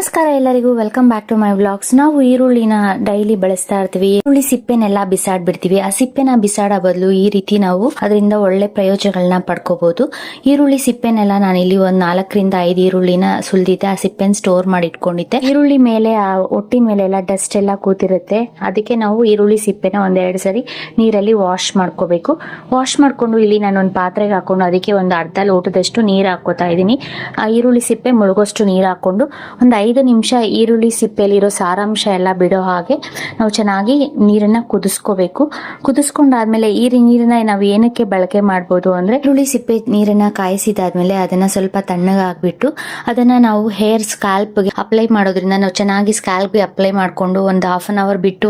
ನಮಸ್ಕಾರ ಎಲ್ಲರಿಗೂ, welcome back to my vlogs. ನಾವು ಈರುಳ್ಳಿನ ಡೈಲಿ ಬಳಸ್ತಾ ಇರ್ತೀವಿ. ಈರುಳ್ಳಿ ಸಿಪ್ಪೆನೆಲ್ಲ ಬಿಸಾಡ್ಬಿಡ್ತೀವಿ. ಆ ಸಿಪ್ಪೆನ ಬಿಸಾಡೋ ಬದಲು ಈ ರೀತಿ ನಾವು ಅದರಿಂದ ಒಳ್ಳೆ ಪ್ರಯೋಜನಗಳನ್ನ ಪಡ್ಕೋಬಹುದು. ಈರುಳ್ಳಿ ಸಿಪ್ಪೆನೆಲ್ಲ ನಾನು ಇಲ್ಲಿ ಒಂದ್ 4ರಿಂದ 5 ಈರುಳ್ಳಿನ ಸುಲ್ದಿದ್ದೆ. ಆ ಸಿಪ್ಪೆನ ಸ್ಟೋರ್ ಮಾಡಿ ಇಟ್ಕೊಂಡಿದ್ದೆ. ಈರುಳ್ಳಿ ಮೇಲೆ ಆ ಒಟ್ಟಿನ ಮೇಲೆ ಎಲ್ಲ ಡಸ್ಟ್ ಎಲ್ಲ ಕೂತಿರುತ್ತೆ. ಅದಕ್ಕೆ ನಾವು ಈರುಳ್ಳಿ ಸಿಪ್ಪೆನ 1-2 ಸರಿ ನೀರಲ್ಲಿ ವಾಶ್ ಮಾಡ್ಕೋಬೇಕು. ವಾಶ್ ಮಾಡ್ಕೊಂಡು ಇಲ್ಲಿ ನಾನೊಂದು ಪಾತ್ರೆಗೆ ಹಾಕೊಂಡು ಅದಕ್ಕೆ ಒಂದು ಅರ್ಧ ಲೋಟದಷ್ಟು ನೀರು ಹಾಕೋತಾ ಇದ್ದೀನಿ. ಆ ಈರುಳ್ಳಿ ಸಿಪ್ಪೆ ಮುಳುಗೋಷ್ಟು ನೀರು ಹಾಕೊಂಡು ಒಂದು 5 ನಿಮಿಷ ಈರುಳ್ಳಿ ಸಿಪ್ಪೆಯಲ್ಲಿರೋ ಸಾರಾಂಶ ಎಲ್ಲ ಬಿಡೋ ಹಾಗೆ ನಾವು ಚೆನ್ನಾಗಿ ನೀರನ್ನ ಕುದಿಸ್ಕೋಬೇಕು. ಕುದಿಸ್ಕೊಂಡಾದ್ಮೇಲೆ ಈ ನೀರನ್ನ ನಾವು ಏನಕ್ಕೆ ಬಳಕೆ ಮಾಡ್ಬೋದು ಅಂದ್ರೆ, ಈರುಳ್ಳಿ ಸಿಪ್ಪೆ ನೀರನ್ನ ಕಾಯಿಸಿದಾದ್ಮೇಲೆ ಅದನ್ನ ಸ್ವಲ್ಪ ತಣ್ಣಗಾಗ್ಬಿಟ್ಟು ಅದನ್ನ ನಾವು ಹೇರ್ ಸ್ಕ್ಯಾಲ್ಪ್ ಗೆ ಅಪ್ಲೈ ಮಾಡೋದ್ರಿಂದ, ನಾವು ಚೆನ್ನಾಗಿ ಸ್ಕ್ಯಾಲ್ಪ್ ಗೆ ಅಪ್ಲೈ ಮಾಡ್ಕೊಂಡು ಒಂದು 1/2 ಅವರ್ ಬಿಟ್ಟು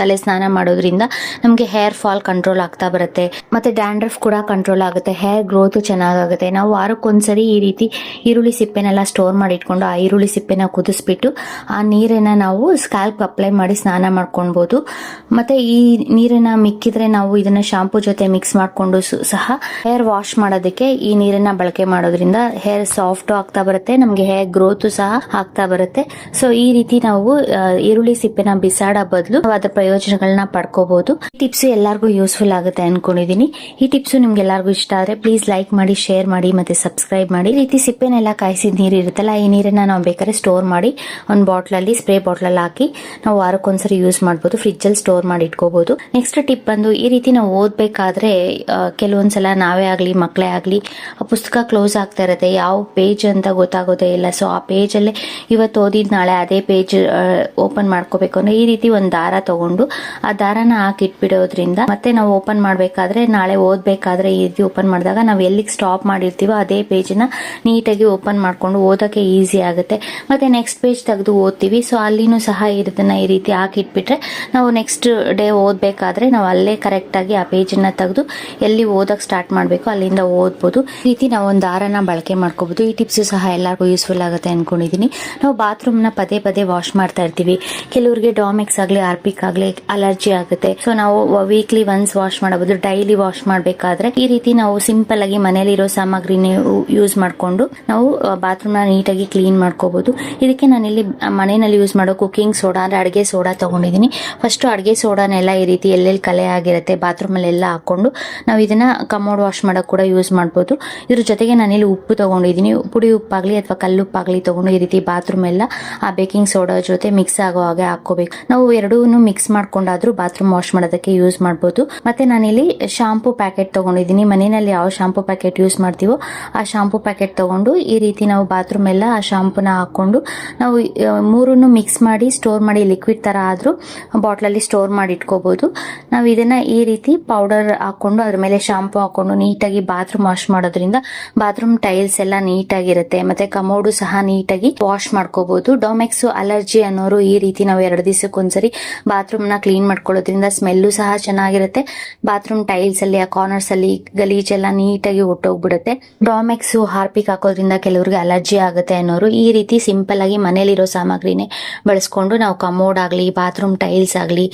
ತಲೆ ಸ್ನಾನ ಮಾಡೋದ್ರಿಂದ ನಮ್ಗೆ ಹೇರ್ ಫಾಲ್ ಕಂಟ್ರೋಲ್ ಆಗ್ತಾ ಬರುತ್ತೆ. ಮತ್ತೆ ಡ್ಯಾಂಡ್ರಫ್ ಕೂಡ ಕಂಟ್ರೋಲ್ ಆಗುತ್ತೆ. ಹೇರ್ ಗ್ರೋತ್ ಚೆನ್ನಾಗುತ್ತೆ. ನಾವು ವಾರಕ್ಕೊಂದ್ಸರಿ ಈ ರೀತಿ ಈರುಳ್ಳಿ ಸಿಪ್ಪೆನೆಲ್ಲ ಸ್ಟೋರ್ ಮಾಡಿ ಇಟ್ಕೊಂಡು ಆ ಈರುಳ್ಳಿ ಸಿಪ್ಪೆನ ಕುದಿಸ್ಬಿಟ್ಟು ಆ ನೀರನ್ನ ನಾವು ಸ್ಕ್ಯಾಲ್ಪ್ ಅಪ್ಲೈ ಮಾಡಿ ಸ್ನಾನ ಮಾಡ್ಕೊಳ್ಬಹುದು. ಮತ್ತೆ ಈ ನೀರನ್ನ ಮಿಕ್ಕಿದ್ರೆ ನಾವು ಇದನ್ನ ಶಾಂಪೂ ಜೊತೆ ಮಿಕ್ಸ್ ಮಾಡ್ಕೊಂಡು ಸಹ ಹೇರ್ ವಾಶ್ ಮಾಡೋದಕ್ಕೆ ಈ ನೀರನ್ನ ಬಳಕೆ ಮಾಡೋದ್ರಿಂದ ಹೇರ್ ಸಾಫ್ಟ್ ಆಗ್ತಾ ಬರುತ್ತೆ. ನಮ್ಗೆ ಹೇರ್ ಗ್ರೋತ್ ಸಹ ಆಗ್ತಾ ಬರುತ್ತೆ. ಸೊ ಈ ರೀತಿ ನಾವು ಈರುಳ್ಳಿ ಸಿಪ್ಪೆನ ಬಿಸಾಡೋ ಬದಲು ಅದರ ಪ್ರಯೋಜನಗಳನ್ನ ಪಡ್ಕೋಬಹುದು. ಈ ಟಿಪ್ಸ್ ಎಲ್ಲರಿಗೂ ಯೂಸ್ಫುಲ್ ಆಗುತ್ತೆ ಅನ್ಕೊಂಡಿದೀನಿ. ಈ ಟಿಪ್ಸ್ ನಿಮ್ಗೆ ಎಲ್ಲರಿಗೂ ಇಷ್ಟ ಆದ್ರೆ ಪ್ಲೀಸ್ ಲೈಕ್ ಮಾಡಿ, ಶೇರ್ ಮಾಡಿ, ಮತ್ತೆ ಸಬ್ಸ್ಕ್ರೈಬ್ ಮಾಡಿ. ಈ ರೀತಿ ಸಿಪ್ಪೆನೆಲ್ಲ ಕಾಯಿಸಿದ ನೀರು ಇರುತ್ತಲ್ಲ, ಈ ನೀರನ್ನ ನಾವು ಬೇಕಾದ್ರೆ ಸ್ಟೋರ್ ಮಾಡಿ ಒಂದು ಬಾಟ್ಲಲ್ಲಿ, ಸ್ಪ್ರೇ ಬಾಟ್ಲಲ್ಲಿ ಹಾಕಿ ನಾವು ವಾರಕ್ಕೊಂದ್ಸರಿ ಯೂಸ್ ಮಾಡಬಹುದು. ಫ್ರಿಜ್ ಅಲ್ಲಿ ಸ್ಟೋರ್ ಮಾಡಿ ಇಟ್ಕೋಬಹುದು. ನೆಕ್ಸ್ಟ್ ಟಿಪ್ ಬಂದು, ಈ ರೀತಿ ನಾವು ಓದ್ಬೇಕಾದ್ರೆ ಕೆಲವೊಂದ್ಸಲ ನಾವೇ ಆಗ್ಲಿ ಮಕ್ಕಳೇ ಆಗ್ಲಿ ಆ ಪುಸ್ತಕ ಕ್ಲೋಸ್ ಆಗ್ತಾ ಇರುತ್ತೆ, ಯಾವ ಪೇಜ್ ಅಂತ ಗೊತ್ತಾಗೋದೇ ಇಲ್ಲ. ಸೊ ಆ ಪೇಜ್ ಅಲ್ಲೇ ಇವತ್ತು ಓದಿದ್ ನಾಳೆ ಅದೇ ಪೇಜ್ ಓಪನ್ ಮಾಡ್ಕೋಬೇಕು ಅಂದ್ರೆ ಈ ರೀತಿ ಒಂದು ದಾರ ತಗೊಂಡು ಆ ದಾರನ ಹಾಕಿಟ್ಬಿಡೋದ್ರಿಂದ ಮತ್ತೆ ನಾವು ಓಪನ್ ಮಾಡ್ಬೇಕಾದ್ರೆ, ನಾಳೆ ಓದ್ಬೇಕಾದ್ರೆ ಈ ರೀತಿ ಓಪನ್ ಮಾಡಿದಾಗ ನಾವು ಎಲ್ಲಿಗೆ ಸ್ಟಾಪ್ ಮಾಡಿರ್ತೀವೋ ಅದೇ ಪೇಜ್ ನ ನೀಟಾಗಿ ಓಪನ್ ಮಾಡ್ಕೊಂಡು ಓದಕ್ಕೆ ಈಸಿ ಆಗುತ್ತೆ. ಮತ್ತೆ ನೆಕ್ಸ್ಟ್ ಪೇಜ್ ತೆಗೆದು ಓದ್ತೀವಿ. ಸೊ ಅಲ್ಲಿನೂ ಸಹ ಇದನ್ನ ಈ ರೀತಿ ಹಾಕಿಟ್ಬಿಟ್ರೆ ನಾವು ನೆಕ್ಸ್ಟ್ ಡೇ ಓದ್ಬೇಕಾದ್ರೆ ನಾವು ಅಲ್ಲೇ ಕರೆಕ್ಟ್ ಆಗಿ ಆ ಪೇಜ್ ನ ತೆಗೆದು ಎಲ್ಲಿ ಓದಕ್ ಸ್ಟಾರ್ಟ್ ಮಾಡ್ಬೇಕು ಅಲ್ಲಿಂದ ಓದ್ಬೋದು. ಈ ರೀತಿ ನಾವು ಒಂದು ದಾರನ ಬಳಕೆ ಮಾಡ್ಕೋಬಹುದು. ಈ ಟಿಪ್ಸ್ ಸಹ ಎಲ್ಲರಿಗೂ ಯೂಸ್ಫುಲ್ ಆಗುತ್ತೆ ಅನ್ಕೊಂಡಿದೀನಿ. ನಾವು ಬಾತ್ರೂಮ್ ನ ಪದೇ ಪದೇ ವಾಶ್ ಮಾಡ್ತಾ ಇರ್ತೀವಿ. ಕೆಲವರಿಗೆ ಡಾಮೆಕ್ಸ್ ಆಗ್ಲಿ ಆರ್ಪಿಕ್ ಆಗ್ಲಿ ಅಲರ್ಜಿ ಆಗುತ್ತೆ. ಸೊ ನಾವು ವೀಕ್ಲಿ ಒನ್ಸ್ ವಾಶ್ ಮಾಡಬಹುದು. ಡೈಲಿ ವಾಶ್ ಮಾಡ್ಬೇಕಾದ್ರೆ ಈ ರೀತಿ ನಾವು ಸಿಂಪಲ್ ಆಗಿ ಮನೇಲಿರೋ ಸಾಮಗ್ರಿನ ಯೂಸ್ ಮಾಡ್ಕೊಂಡು ನಾವು ಬಾತ್ರೂಮ್ ನ ನೀಟಾಗಿ ಕ್ಲೀನ್ ಮಾಡ್ಕೋಬಹುದು. ಇದಕ್ಕೆ ನಾನಿಲ್ಲಿ ಮನೆಯಲ್ಲಿ ಯೂಸ್ ಮಾಡೋ ಕುಕಿಂಗ್ ಸೋಡಾ ಅಂದ್ರೆ ಅಡಿಗೆ ಸೋಡಾ ತಗೊಂಡಿದ್ದೀನಿ. ಫಸ್ಟ್ ಅಡಿಗೆ ಸೋಡಾನೆಲ್ಲ ಈ ರೀತಿ ಎಲ್ಲೆಲ್ಲಿ ಕಲೆ ಆಗಿರುತ್ತೆ ಬಾತ್ರೂಮ್ ಅಲ್ಲಿ ಎಲ್ಲ ಹಾಕೊಂಡು ನಾವು ಇದನ್ನ ಕಮೋಡ್ ವಾಶ್ ಮಾಡಕ್ ಕೂಡ ಯೂಸ್ ಮಾಡಬಹುದು. ಇದ್ರ ಜೊತೆಗೆ ನಾನಿಲ್ಲಿ ಉಪ್ಪು ತಗೊಂಡಿದ್ದೀನಿ. ಪುಡಿ ಉಪ್ಪಾಗ್ಲಿ ಅಥವಾ ಕಲ್ಲುಪ್ಪಾಗ್ಲಿ ತಗೊಂಡು ಈ ರೀತಿ ಬಾತ್ರೂಮ್ ಎಲ್ಲ ಆ ಬೇಕಿಂಗ್ ಸೋಡಾ ಜೊತೆ ಮಿಕ್ಸ್ ಆಗೋ ಹಾಗೆ ಹಾಕೋಬೇಕು. ನಾವು ಎರಡೂ ಮಿಕ್ಸ್ ಮಾಡ್ಕೊಂಡಾದ್ರೂ ಬಾತ್ರೂಮ್ ವಾಶ್ ಮಾಡೋದಕ್ಕೆ ಯೂಸ್ ಮಾಡಬಹುದು. ಮತ್ತೆ ನಾನಿಲ್ಲಿ ಶಾಂಪೂ ಪ್ಯಾಕೆಟ್ ತಗೊಂಡಿದ್ದೀನಿ. ಮನೆಯಲ್ಲಿ ಯಾವ ಶಾಂಪೂ ಪ್ಯಾಕೆಟ್ ಯೂಸ್ ಮಾಡ್ತೀವೋ ಆ ಶಾಂಪೂ ಪ್ಯಾಕೆಟ್ ತಗೊಂಡು ಈ ರೀತಿ ನಾವು ಬಾತ್ರೂಮ್ ಎಲ್ಲ ಆ ಶಾಂಪೂನ ಹಾಕೊಂಡು ನಾವು ಮೂರನ್ನು ಮಿಕ್ಸ್ ಮಾಡಿ ಸ್ಟೋರ್ ಮಾಡಿ ಲಿಕ್ವಿಡ್ ತರ ಆದ್ರೂ ಬಾಟ್ಲಲ್ಲಿ ಸ್ಟೋರ್ ಮಾಡಿ ಇಟ್ಕೋಬಹುದು. ನಾವು ಇದನ್ನ ಈ ರೀತಿ ಪೌಡರ್ ಹಾಕೊಂಡು ಅದ್ರ ಮೇಲೆ ಶಾಂಪೂ ಹಾಕೊಂಡು ನೀಟಾಗಿ ಬಾತ್ರೂಮ್ ವಾಶ್ ಮಾಡೋದ್ರಿಂದ ಬಾತ್ರೂಮ್ ಟೈಲ್ಸ್ ಎಲ್ಲ ನೀಟಾಗಿರುತ್ತೆ. ಮತ್ತೆ ಕಮೋಡು ಸಹ ನೀಟಾಗಿ ವಾಶ್ ಮಾಡ್ಕೋಬಹುದು. ಡಾಮೆಕ್ಸ್ ಅಲರ್ಜಿ ಅನ್ನೋರು ಈ ರೀತಿ ನಾವು 2 ದಿವಸಕ್ಕೊಂದ್ಸರಿ ಬಾತ್ರೂಮ್ ನ ಕ್ಲೀನ್ ಮಾಡ್ಕೊಳ್ಳೋದ್ರಿಂದ ಸ್ಮೆಲ್ಲು ಸಹ ಚೆನ್ನಾಗಿರುತ್ತೆ. ಬಾತ್ರೂಮ್ ಟೈಲ್ಸ್ ಅಲ್ಲಿ ಆ ಕಾರ್ನರ್ಸ್ ಅಲ್ಲಿ ಗಲೀಜೆಲ್ಲ ನೀಟಾಗಿ ಹೊಟ್ಟೋಗ್ಬಿಡುತ್ತೆ. ಡಾಮೆಕ್ಸ್ ಹಾರ್ಪಿಕ್ ಹಾಕೋದ್ರಿಂದ ಕೆಲವರಿಗೆ ಅಲರ್ಜಿ ಆಗುತ್ತೆ ಅನ್ನೋರು ಈ ರೀತಿ ಸಿಂಪಲ್ ಆಗಿ ಮನೇಲಿರೋ ಸಾಮಗ್ರಿನೇ ಬಳಸ್ಕೊಂಡು ನಾವು ಕಮೋಡ್ ಆಗ್ಲಿ ಬಾತ್ರೂಮ್ ಟೈಲ್ಸ್ ಆಗ್ಲಿ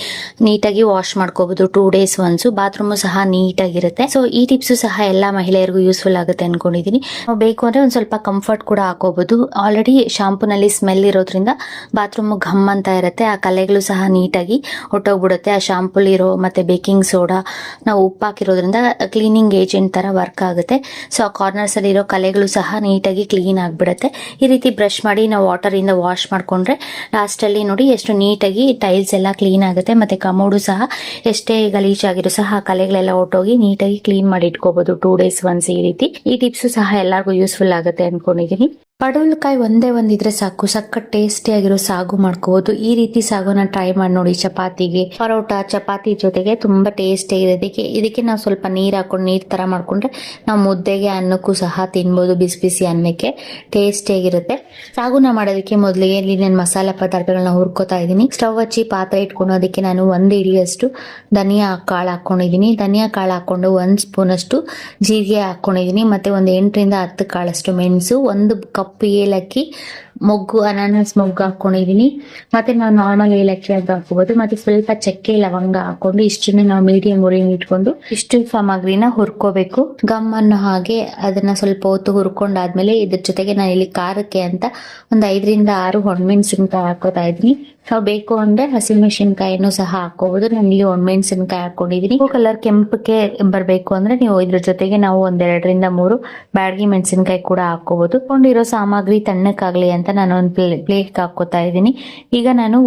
ನೀಟಾಗಿ ವಾಶ್ ಮಾಡ್ಕೋಬಹುದು. 2 ಡೇಸ್ ಒನ್ಸ್ ಬಾತ್ರೂಮ್ ಸಹ ನೀಟಾಗಿರುತ್ತೆ. ಸೊ ಈ ಟಿಪ್ಸ್ ಸಹ ಎಲ್ಲಾ ಮಹಿಳೆಯರಿಗೂ ಯೂಸ್ಫುಲ್ ಆಗುತ್ತೆ ಅನ್ಕೊಂಡಿದೀನಿ. ಬೇಕು ಅಂದ್ರೆ ಒಂದ್ ಸ್ವಲ್ಪ ಕಂಫರ್ಟ್ ಕೂಡ ಹಾಕೋಬಹುದು. ಆಲ್ರೆಡಿ ಶಾಂಪೂನಲ್ಲಿ ಸ್ಮೆಲ್ ಇರೋದ್ರಿಂದ ಬಾತ್ರೂಮ್ ಘಮ್ ಅಂತ ಇರುತ್ತೆ. ಆ ಕಲೆಗಳು ಸಹ ನೀಟಾಗಿ ಹೊಟ್ಟೋಗ್ಬಿಡುತ್ತೆ. ಆ ಶಾಂಪೂಲ್ ಇರೋ ಮತ್ತೆ ಬೇಕಿಂಗ್ ಸೋಡಾ ನಾವು ಉಪ್ಪು ಹಾಕಿರೋದ್ರಿಂದ ಕ್ಲೀನಿಂಗ್ ಏಜೆಂಟ್ ತರ ವರ್ಕ್ ಆಗುತ್ತೆ. ಸೊ ಆ ಕಾರ್ನರ್ಸ್ ಅಲ್ಲಿ ಇರೋ ಕಲೆಗಳು ಸಹ ನೀಟಾಗಿ ಕ್ಲೀನ್ ಆಗ್ಬಿಡುತ್ತೆ. ಈ ರೀತಿ ಬ್ರಷ್ ಮಾಡಿ ನಾವು ವಾಟರ್ ಇಂದ ವಾಶ್ ಮಾಡ್ಕೊಂಡ್ರೆ ಲಾಸ್ಟ್ ಅಲ್ಲಿ ನೋಡಿ ಎಷ್ಟು ನೀಟಾಗಿ ಟೈಲ್ಸ್ ಎಲ್ಲ ಕ್ಲೀನ್ ಆಗುತ್ತೆ. ಮತ್ತೆ ಕಮೋಡು ಸಹ ಎಷ್ಟೇ ಗಲೀಜಾಗಿರೋ ಸಹ ಕಲೆಗಳೆಲ್ಲ ಹೊಟ್ಟೋಗಿ ನೀಟಾಗಿ ಕ್ಲೀನ್ ಮಾಡಿ ಇಟ್ಕೋಬಹುದು 2 ಡೇಸ್ ಒನ್ಸ್. ಈ ರೀತಿ ಈ ಟಿಪ್ಸ್ ಸಹ ಎಲ್ಲರಿಗೂ ಯೂಸ್ಫುಲ್ ಆಗುತ್ತೆ ಅನ್ಕೊಂಡಿದೀನಿ. ಪಡವಲಕಾಯಿ ಒಂದೇ ಒಂದಿದ್ರೆ ಸಾಕು, ಸಕ್ಕ ಟೇಸ್ಟಿ ಆಗಿರೋ ಸಾಗು ಮಾಡ್ಕೋಬಹುದು. ಈ ರೀತಿ ಸಾಗುನ ಟ್ರೈ ಮಾಡಿ ನೋಡಿ. ಚಪಾತಿಗೆ, ಪರೋಟ, ಚಪಾತಿ ಜೊತೆಗೆ ತುಂಬಾ ಟೇಸ್ಟಿ ಆಗಿದೆ. ಇದಕ್ಕೆ ನಾವು ಸ್ವಲ್ಪ ನೀರ್ ಹಾಕೊಂಡು ನೀರ್ ತರ ಮಾಡ್ಕೊಂಡ್ರೆ ನಾವು ಮುದ್ದೆಗೆ ಅನ್ನಕ್ಕೂ ಸಹ ತಿನ್ಬಹುದು. ಬಿಸಿ ಬಿಸಿ ಅನ್ನಕ್ಕೆ ಟೇಸ್ಟಿ ಆಗಿರುತ್ತೆ. ಸಾಗುನ ಮಾಡೋದಕ್ಕೆ ಮೊದಲಿಗೆ ಇಲ್ಲಿ ನಾನು ಮಸಾಲೆ ಪದಾರ್ಥಗಳನ್ನ ಹುರ್ಕೋತಾ ಇದ್ದೀನಿ. ಸ್ಟವ್ ಹಚ್ಚಿ ಪಾತ್ರೆ ಇಟ್ಕೊಂಡು ಅದಕ್ಕೆ ನಾನು 1 ಹಿಡಿಯಷ್ಟು ಧನಿಯಾ ಕಾಳು ಹಾಕೊಂಡಿದ್ದೀನಿ. ಧನಿಯಾ ಕಾಳು ಹಾಕೊಂಡು 1 ಸ್ಪೂನ್ ಅಷ್ಟು ಜೀರಿಗೆ ಹಾಕೊಂಡಿದ್ದೀನಿ. ಮತ್ತೆ ಒಂದು 8ರಿಂದ 10 ಕಾಳಷ್ಟು ಮೆಣಸು, 1 ಕಪ್ ಏಲಕ್ಕಿ, ಮೊಗ್ಗು ಅನಾನಸ್ ಮೊಗ್ಗು ಹಾಕೊಂಡಿದೀನಿ. ಮತ್ತೆ ನಾವು ನಾರ್ಮಲ್ ಏಲಕ್ಕಿ ಅಂತ ಹಾಕೋಬಹುದು. ಮತ್ತೆ ಸ್ವಲ್ಪ ಚಕ್ಕೆ ಲವಂಗ ಹಾಕೊಂಡು ಇಷ್ಟನ್ನು ನಾವು ಮೀಡಿಯಂ ಉರಿಯಲ್ಲಿ ಇಟ್ಕೊಂಡು ಇಷ್ಟು ಸಾಮಗ್ರಿನ ಹುರ್ಕೋಬೇಕು. ಗಮ್ ಅನ್ನೋ ಹಾಗೆ ಅದನ್ನ ಸ್ವಲ್ಪ ಹೊತ್ತು ಹುರ್ಕೊಂಡಾದ್ಮೇಲೆ ಇದ್ರ ಜೊತೆಗೆ ನಾನು ಇಲ್ಲಿ ಖಾರಕ್ಕೆ ಅಂತ ಒಂದು 5 ರಿಂದ 6 ಒಣಮೆಣಸಿನಕಾಯಿ ಹಾಕೋತಾ ಇದ್ದೀನಿ. ನಾವು ಬೇಕು ಅಂದ್ರೆ ಹಸಿಮೆಣಸಿನಕಾಯಿನೂ ಸಹ ಹಾಕೋಬಹುದು. ನಾನು ಇಲ್ಲಿ ಒಣಮೆಣಸಿನಕಾಯಿ ಹಾಕೊಂಡಿದೀನಿ. ಕಲರ್ ಕೆಂಪಕ್ಕೆ ಬರ್ಬೇಕು ಅಂದ್ರೆ ನೀವು ಇದ್ರ ಜೊತೆಗೆ ನಾವು 1 ರಿಂದ 3 ಬ್ಯಾಡಗಿ ಮೆಣಸಿನಕಾಯಿ ಕೂಡ ಹಾಕೋಬಹುದು. ಕೊಂಡಿರೋ ಸಾಮಗ್ರಿ ತಣ್ಣಕ್ಕಾಗ್ಲಿ ಅಂತ ನಾನು ಒಂದು ಪ್ಲೇಟ್ ಹಾಕೋತಾ ಇದ್ದೀನಿ. ಈಗ ನಾನು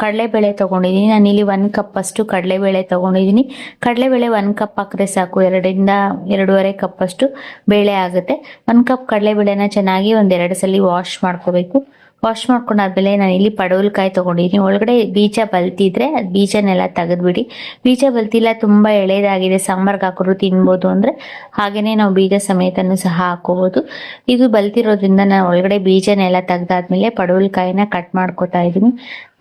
ಕಡಲೆಬೇಳೆ ತಗೊಂಡಿದೀನಿ. ನಾನು ಇಲ್ಲಿ 1 ಕಪ್ ಅಷ್ಟು ಕಡಲೆಬೇಳೆ ತಗೊಂಡಿದೀನಿ. ಕಡಲೆಬೇಳೆ 1 ಕಪ್ ಹಾಕಿದ್ರೆ ಸಾಕು. 2 ರಿಂದ 2.5 ಕಪ್ ಅಷ್ಟು ಬೇಳೆ ಆಗುತ್ತೆ. 1 ಕಪ್ ಕಡಲೆಬೇಳೆನ ಚೆನ್ನಾಗಿ 1-2 ಸಲ ವಾಶ್ ಮಾಡ್ಕೋಬೇಕು. ವಾಶ್ ಮಾಡ್ಕೊಂಡಾದ್ಮೇಲೆ ನಾನು ಇಲ್ಲಿ ಪಡವಲಕಾಯಿ ತಗೊಂಡಿದ್ದೀನಿ. ಒಳಗಡೆ ಬೀಜ ಬಲ್ತಿದ್ರೆ ಬೀಜನೆಲ್ಲ ತೆಗೆದ್ಬಿಡಿ. ಬೀಜ ಬಲ್ತಿಲ್ಲ, ತುಂಬಾ ಎಳೆದಾಗಿದೆ, ಸಾಂಬಾರ್ಗೆ ಹಾಕಿದ್ರು ತಿನ್ಬೋದು ಅಂದ್ರೆ ಹಾಗೇನೆ ನಾವು ಬೀಜ ಸಮೇತನೂ ಸಹ ಹಾಕೋಬಹುದು. ಇದು ಬಲ್ತಿರೋದ್ರಿಂದ ನಾನು ಒಳಗಡೆ ಬೀಜನೆಲ್ಲ ತೆಗ್ದಾದ್ಮೇಲೆ ಪಡವಲಕಾಯಿನ ಕಟ್ ಮಾಡ್ಕೊತಾ ಇದೀನಿ.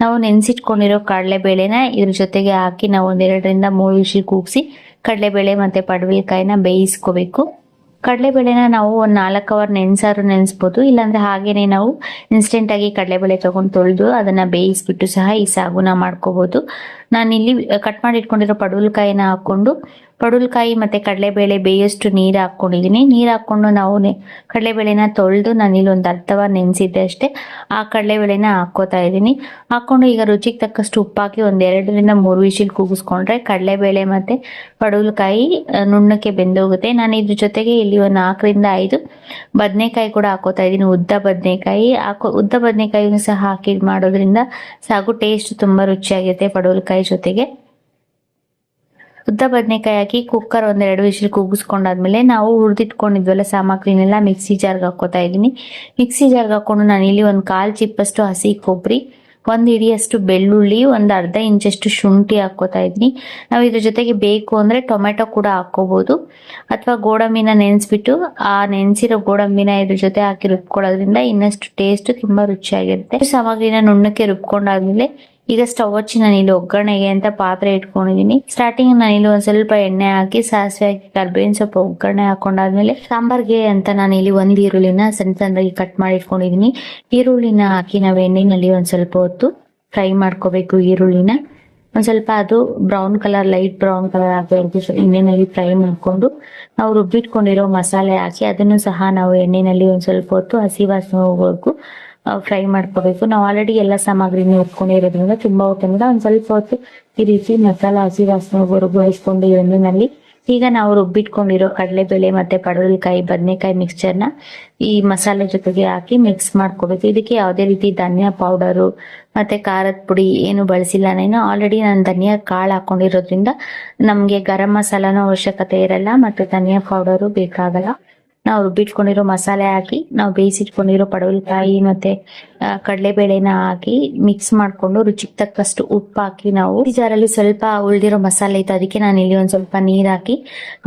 ನಾವು ನೆನ್ಸಿಟ್ಕೊಂಡಿರೋ ಕಡಲೆಬೇಳೆನ ಇದ್ರ ಜೊತೆಗೆ ಹಾಕಿ ನಾವು 1-2 ರಿಂದ 3 ವಿಷಲ್ ಕೂಗಿಸಿ ಕಡಲೆಬೇಳೆ ಮತ್ತೆ ಪಡವಲಕಾಯಿನ ಬೇಯಿಸ್ಕೋಬೇಕು. ಕಡಲೆಬೇಳೆನ ನಾವು 1 4 ಅವರ್ ನೆನೆಸ್ಬೋದು. ಇಲ್ಲಾಂದ್ರೆ ಹಾಗೇನೆ ನಾವು ಇನ್ಸ್ಟೆಂಟ್ ಆಗಿ ಕಡಲೆಬೇಳೆ ತಗೊಂಡು ತೊಳೆದು ಅದನ್ನ ಬೇಯಿಸ್ಬಿಟ್ಟು ಸಹ ಈ ಸಾಗುನ ಮಾಡ್ಕೋಬಹುದು. ನಾನಿಲ್ಲಿ ಕಟ್ ಮಾಡಿ ಇಟ್ಕೊಂಡಿರೋ ಪಡವಲಕಾಯಿನ ಹಾಕೊಂಡು ಪಡವಲಕಾಯಿ ಮತ್ತೆ ಕಡಲೆಬೇಳೆ ಬೇಯಷ್ಟು ನೀರು ಹಾಕೊಂಡಿದೀನಿ. ನೀರು ಹಾಕೊಂಡು ನಾವು ಕಡಲೆಬೇಳೆನ ತೊಳೆದು ನಾನಿಲ್ಲಿ ಒಂದು ಅರ್ಧ ಅವರ್ ನೆನೆಸಿದ್ದೆ ಅಷ್ಟೇ. ಆ ಕಡಲೆಬೇಳೆನ ಹಾಕೋತಾ ಇದ್ದೀನಿ. ಹಾಕೊಂಡು ಈಗ ರುಚಿಗೆ ತಕ್ಕಷ್ಟು ಉಪ್ಪಾಕಿ 1-2 ರಿಂದ 3 ವಿಷಲ್ ಕೂಗಿಸ್ಕೊಂಡ್ರೆ ಕಡಲೆಬೇಳೆ ಮತ್ತೆ ಪಡವಲಕಾಯಿ ನುಣ್ಣಕ್ಕೆ ಬೆಂದೋಗುತ್ತೆ. ನಾನು ಇದ್ರ ಜೊತೆಗೆ ಇಲ್ಲಿ 4 ರಿಂದ 5 ಬದನೆಕಾಯಿ ಕೂಡ ಹಾಕೋತಾ ಇದ್ದೀನಿ. ಉದ್ದ ಬದನೆಕಾಯಿನೂ ಸಹ ಹಾಕಿ ಮಾಡೋದ್ರಿಂದ ಸಾಗು ಟೇಸ್ಟ್ ತುಂಬಾ ರುಚಿಯಾಗಿರುತ್ತೆ ಪಡವಲಕಾಯಿ ಜೊತೆಗೆ. ಉದ್ದ ಬದನೆಕಾಯಿ ಹಾಕಿ ಕುಕ್ಕರ್ 1-2 ವಿಷಲ್ ಕೂಗಿಸ್ಕೊಂಡಾದ್ಮೇಲೆ ನಾವು ಹುರಿದಿಟ್ಕೊಂಡಿದ್ವಲ್ಲ ಸಾಮಗ್ರಿನೆಲ್ಲ ಮಿಕ್ಸಿ ಜಾರ್ಗೆ ಹಾಕೋತಾ ಇದ್ದೀನಿ. ಮಿಕ್ಸಿ ಜಾರ್ಗೆ ಹಾಕೊಂಡು ನಾನು ಇಲ್ಲಿ 1/4 ಚಿಪ್ಪಷ್ಟು ಹಸಿ ಕೊಬ್ಬರಿ, 1 ಹಿಡಿಯಷ್ಟು ಬೆಳ್ಳುಳ್ಳಿ, 1 ಅರ್ಧ ಇಂಚಷ್ಟು ಶುಂಠಿ ಹಾಕೋತಾ ಇದ್ದೀನಿ. ನಾವು ಇದ್ರ ಜೊತೆಗೆ ಬೇಕು ಅಂದ್ರೆ ಟೊಮೆಟೊ ಕೂಡ ಹಾಕೋಬಹುದು, ಅಥವಾ ಗೋಡಂಬಿನ ನೆನೆಸ್ಬಿಟ್ಟು ಆ ನೆನೆಸಿರೋ ಗೋಡಂಬಿನ ಇದ್ರ ಜೊತೆ ಹಾಕಿ ರುಬ್ಕೊಳ್ಳೋದ್ರಿಂದ ಇನ್ನಷ್ಟು ಟೇಸ್ಟ್ ತುಂಬಾ ರುಚಿಯಾಗಿರುತ್ತೆ. ಸಾಮಗ್ರಿನ ನುಣ್ಣಕ್ಕೆ ರುಬ್ಕೊಂಡಾದ್ಮೇಲೆ ಈಗ ಸ್ಟವ್ ಹಚ್ಚಿ ನಾನು ಇಲ್ಲಿ ಒಗ್ಗರಣೆಗೆ ಅಂತ ಪಾತ್ರೆ ಇಟ್ಕೊಂಡಿದೀನಿ. ಸ್ಟಾರ್ಟಿಂಗ್ ನಾನು ಇಲ್ಲಿ ಒಂದ್ ಸ್ವಲ್ಪ ಎಣ್ಣೆ ಹಾಕಿ ಸಾಸಿವೆ ಹಾಕಿ ಕರ್ಬೇವಿನ ಸೊಪ್ಪು ಒಗ್ಗರಣೆ ಹಾಕೊಂಡಾದ್ಮೇಲೆ ಸಾಂಬಾರ್ಗೆ ಅಂತ ನಾನು ಇಲ್ಲಿ 1 ಈರುಳ್ಳಿನ ಸಣ್ಣದಾಗಿ ಕಟ್ ಮಾಡಿ ಇಟ್ಕೊಂಡಿದೀನಿ. ಈರುಳ್ಳಿನ ಹಾಕಿ ನಾವು ಎಣ್ಣೆನಲ್ಲಿ ಒಂದ್ ಸ್ವಲ್ಪ ಹೊತ್ತು ಫ್ರೈ ಮಾಡ್ಕೋಬೇಕು. ಈರುಳ್ಳಿನ ಒಂದ್ ಸ್ವಲ್ಪ ಅದು ಲೈಟ್ ಬ್ರೌನ್ ಕಲರ್ ಆಗಬೇಕು. ಎಣ್ಣೆನಲ್ಲಿ ಫ್ರೈ ಮಾಡ್ಕೊಂಡು ನಾವು ರುಬ್ಬಿಟ್ಕೊಂಡಿರೋ ಮಸಾಲೆ ಹಾಕಿ ಅದನ್ನು ಸಹ ನಾವು ಎಣ್ಣೆನಲ್ಲಿ ಒಂದ್ ಸ್ವಲ್ಪ ಹೊತ್ತು ಹಸಿ ವಾಸನೆ ಹೋಗೋವರೆಗೂ ಫ್ರೈ ಮಾಡ್ಕೋಬೇಕು. ನಾವು ಆಲ್ರೆಡಿ ಎಲ್ಲ ಸಾಮಗ್ರಿನ ಇಟ್ಕೊಂಡಿರೋದ್ರಿಂದ ತುಂಬಾ ಹೊತ್ತಿಂದ ಒಂದ್ ಸ್ವಲ್ಪ ಹೊತ್ತು ಈ ರೀತಿ ಮಸಾಲ ಹಸಿ ವಾಸನೆ ಹೋಗೋವರೆಗೂ ಬೇಯಿಸ್ಕೊಂಡು ಎಣ್ಣೆನಲ್ಲಿ ಈಗ ನಾವು ರುಬ್ಬಿಟ್ಕೊಂಡಿರೋ ಕಡಲೆಬೇಳೆ ಮತ್ತೆ ಪಡವಲಕಾಯಿ ಬದನೆಕಾಯಿ ಮಿಕ್ಸ್ಚರ್ನ ಈ ಮಸಾಲೆ ಜೊತೆಗೆ ಹಾಕಿ ಮಿಕ್ಸ್ ಮಾಡ್ಕೋಬೇಕು. ಇದಕ್ಕೆ ಯಾವುದೇ ರೀತಿ ಧನಿಯಾ ಪೌಡರು ಮತ್ತೆ ಖಾರದ ಪುಡಿ ಏನು ಬಳಸಿಲ್ಲ. ಆಲ್ರೆಡಿ ನಾನು ಧನಿಯಾ ಕಾಳು ಹಾಕೊಂಡಿರೋದ್ರಿಂದ ನಮ್ಗೆ ಗರಂ ಮಸಾಲಾನ ಅವಶ್ಯಕತೆ ಇರಲ್ಲ ಮತ್ತೆ ಧನಿಯಾ ಪೌಡರು ಬೇಕಾಗಲ್ಲ. ನಾವು ರುಬ್ಬಿಟ್ಕೊಂಡಿರೋ ಮಸಾಲೆ ಹಾಕಿ ನಾವು ಬೇಯಿಸಿಟ್ಕೊಂಡಿರೋ ಪಡವಲಕಾಯಿ ಮತ್ತೆ ಕಡಲೆಬೇಳೆನ ಹಾಕಿ ಮಿಕ್ಸ್ ಮಾಡ್ಕೊಂಡು ರುಚಿಗೆ ತಕ್ಕಷ್ಟು ಉಪ್ಪು ಹಾಕಿ ನಾವು ಈ ಜಾರಲ್ಲಿ ಸ್ವಲ್ಪ ಉಳಿದಿರೋ ಮಸಾಲೆ ಇತ್ತು, ಅದಕ್ಕೆ ನಾನು ಇಲ್ಲಿ ಒಂದ್ ಸ್ವಲ್ಪ ನೀರ್ ಹಾಕಿ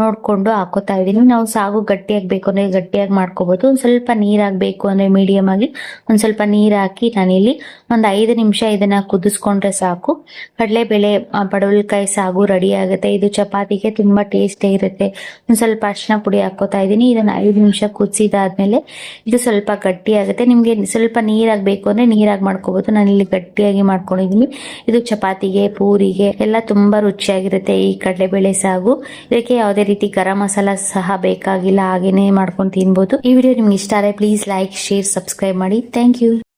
ನೋಡ್ಕೊಂಡು ಹಾಕೋತಾ ಇದೀನಿ. ನಾವು ಸಾಗು ಗಟ್ಟಿಯಾಗಬೇಕು ಅಂದ್ರೆ ಗಟ್ಟಿಯಾಗಿ ಮಾಡ್ಕೋಬಹುದು. ಒಂದ್ ಸ್ವಲ್ಪ ನೀರ್ ಹಾಕ್ಬೇಕು ಅಂದ್ರೆ ಮೀಡಿಯಂ ಆಗಿ ಒಂದ್ ಸ್ವಲ್ಪ ನೀರ್ ಹಾಕಿ ನಾನಿಲ್ಲಿ ಒಂದ್ 5 ನಿಮಿಷ ಇದನ್ನ ಕುದಿಸ್ಕೊಂಡ್ರೆ ಸಾಕು. ಕಡಲೆಬೇಳೆ ಪಡವಲಕಾಯಿ ಸಾಗು ರೆಡಿ ಆಗುತ್ತೆ. ಇದು ಚಪಾತಿಗೆ ತುಂಬಾ ಟೇಸ್ಟಿ ಇರುತ್ತೆ. ಒಂದ್ ಸ್ವಲ್ಪ ಅರಿಶಿನ ಪುಡಿ ಹಾಕೋತಾ ಇದೀನಿ. ಇದನ್ನ 5 ನಿಮಿಷ ಕುದಿಸಿದಾದ್ಮೇಲೆ ಇದು ಸ್ವಲ್ಪ ಗಟ್ಟಿ ಆಗುತ್ತೆ. ನಿಮ್ಗೆ ಸ್ವಲ್ಪ ನೀರಾಗಬೇಕು ಅಂದ್ರೆ ನೀರಾಗಿ ಮಾಡ್ಕೋಬಹುದು. ನಾನು ಇಲ್ಲಿ ಗಟ್ಟಿಯಾಗಿ ಮಾಡ್ಕೊಂಡಿದೀನಿ. ಇದು ಚಪಾತಿಗೆ ಪೂರಿಗೆ ಎಲ್ಲ ತುಂಬಾ ರುಚಿಯಾಗಿರುತ್ತೆ ಈ ಕಡಲೆಬೇಳೆ ಸಾಗು. ಇದಕ್ಕೆ ಯಾವುದೇ ರೀತಿ ಗರಂ ಮಸಾಲ ಸಹ ಬೇಕಾಗಿಲ್ಲ, ಹಾಗೇನೆ ಮಾಡ್ಕೊಂಡು ತಿನ್ಬಹುದು. ಈ ವಿಡಿಯೋ ನಿಮ್ಗೆ ಇಷ್ಟ ಆದರೆ ಪ್ಲೀಸ್ ಲೈಕ್, ಶೇರ್, ಸಬ್ಸ್ಕ್ರೈಬ್ ಮಾಡಿ. Thank you.